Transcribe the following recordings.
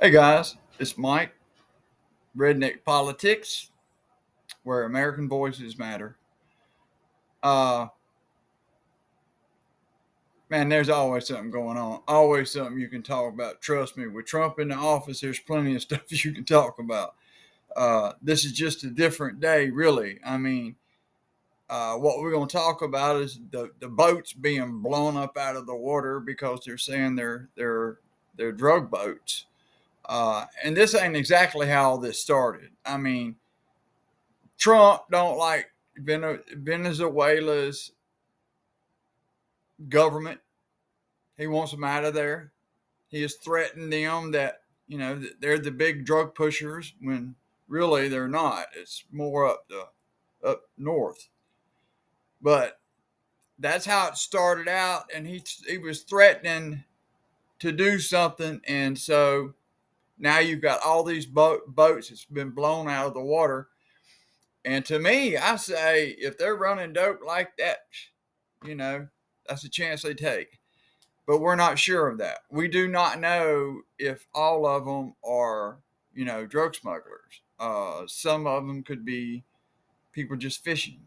Hey guys, it's Mike, Redneck Politics, where American voices matter. Uh, man, there's always something going on. Always something you can talk about. Trust me, with Trump in the office, there's plenty of stuff you can talk about. This is just a different day, really. I mean, what we're going to talk about is the boats being blown up out of the water because they're saying they're drug boats. And this ain't exactly how all this started. I mean, Trump don't like Venezuela's government. He wants them out of there. He has threatened them that they're the big drug pushers when really they're not. It's more up north. But that's how it started out, and he was threatening to do something, and so now you've got all these boats that's been blown out of the water. And to me, I say if they're running dope like that, you know, that's a chance they take. But we're not sure of that. We do not know if all of them are, drug smugglers. Some of them could be people just fishing.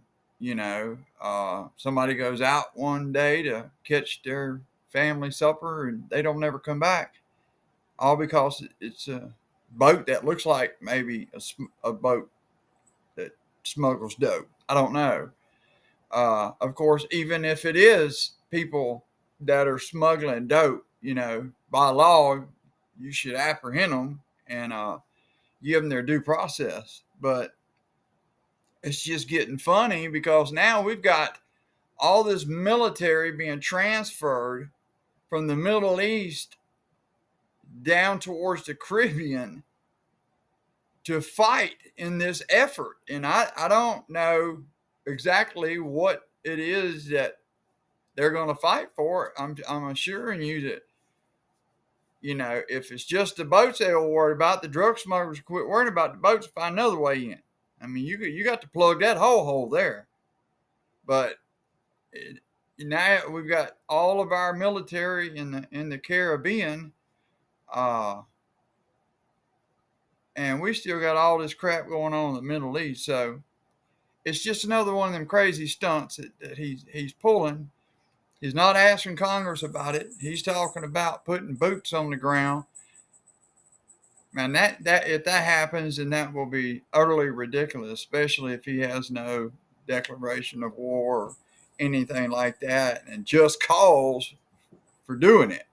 Somebody goes out one day to catch their family supper and they don't never come back. All because it's a boat that looks like maybe a boat that smuggles dope. I don't know. Of course, even if it is people that are smuggling dope, by law, you should apprehend them and give them their due process. But it's just getting funny because now we've got all this military being transferred from the Middle East down towards the Caribbean to fight in this effort. And I don't know exactly what it is that they're going to fight for. I'm assuring you that, if it's just the boats they'll worry about, the drug smugglers quit worrying about the boats and find another way in. I mean, you got to plug that whole hole there. But now we've got all of our military in the Caribbean, and we still got all this crap going on in the Middle East. So it's just another one of them crazy stunts that he's pulling. He's not asking Congress about it. He's talking about putting boots on the ground. Man, that if that happens, then that will be utterly ridiculous, especially if he has no declaration of war or anything like that, and just cause for doing it.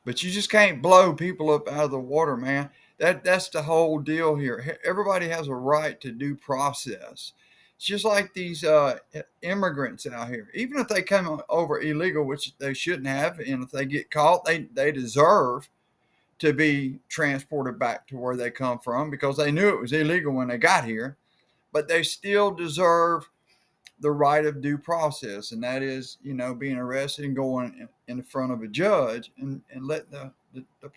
But you just can't blow people up out of the water, man. That's the whole deal here. Everybody has a right to due process. It's just like these immigrants out here. Even if they come over illegal, which they shouldn't have, and if they get caught, they deserve to be transported back to where they come from because they knew it was illegal when they got here. But they still deserve the right of due process, and that is, being arrested and going in front of a judge and let the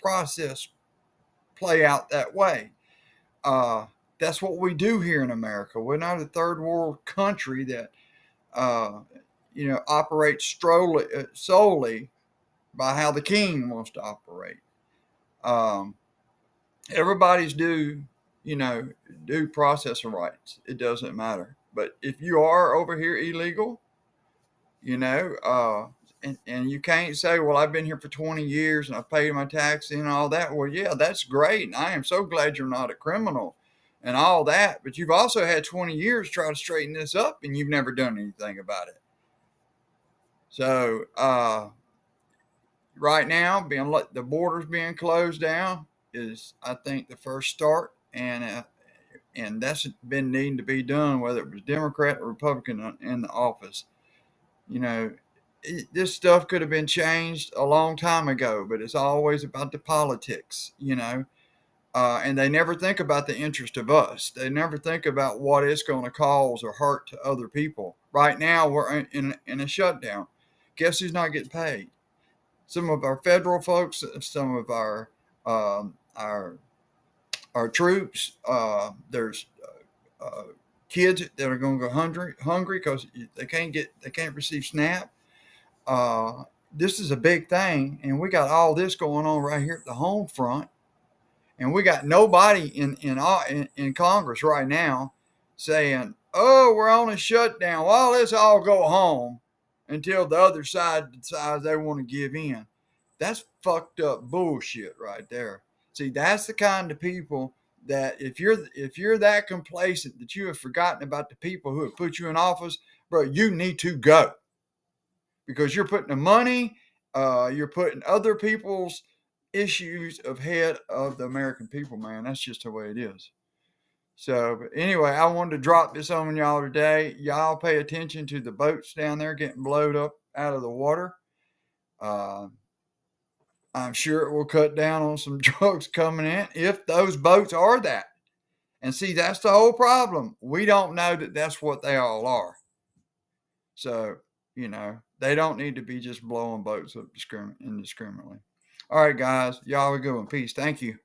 process play out that way. That's what we do here in America. We're not a third world country that, operates solely by how the king wants to operate. Everybody's due process rights. It doesn't matter. But if you are over here illegal, and you can't say, well, I've been here for 20 years and I've paid my tax and all that. Well, yeah, that's great. And I am so glad you're not a criminal and all that. But you've also had 20 years to try to straighten this up and you've never done anything about it. So right now, the borders being closed down is, I think, the first start. And that's been needing to be done, whether it was Democrat or Republican in the office. This stuff could have been changed a long time ago, but it's always about the politics, and they never think about the interest of us. They never think about what it's going to cause or hurt to other people. Right now, we're in a shutdown. Guess who's not getting paid? Some of our federal folks, some of our troops. There's kids that are going to go hungry because they can't receive SNAP. this is a big thing, and we got all this going on right here at the home front, and we got nobody in Congress right now saying, "Oh, we're on a shutdown. Well, let's all go home until the other side decides they want to give in." That's fucked up bullshit right there. See, that's the kind of people that if you're that complacent that you have forgotten about the people who have put you in office, bro, you need to go, because you're putting the money, you're putting other people's issues ahead of the American people, man. That's just the way it is. So, but anyway, I wanted to drop this on y'all today. Y'all pay attention to the boats down there getting blowed up out of the water. Uh, I'm sure it will cut down on some drugs coming in if those boats are that. And see, that's the whole problem. We don't know that that's what they all are. So, they don't need to be just blowing boats up indiscriminately. All right, guys. Y'all have a good one. Peace. Thank you.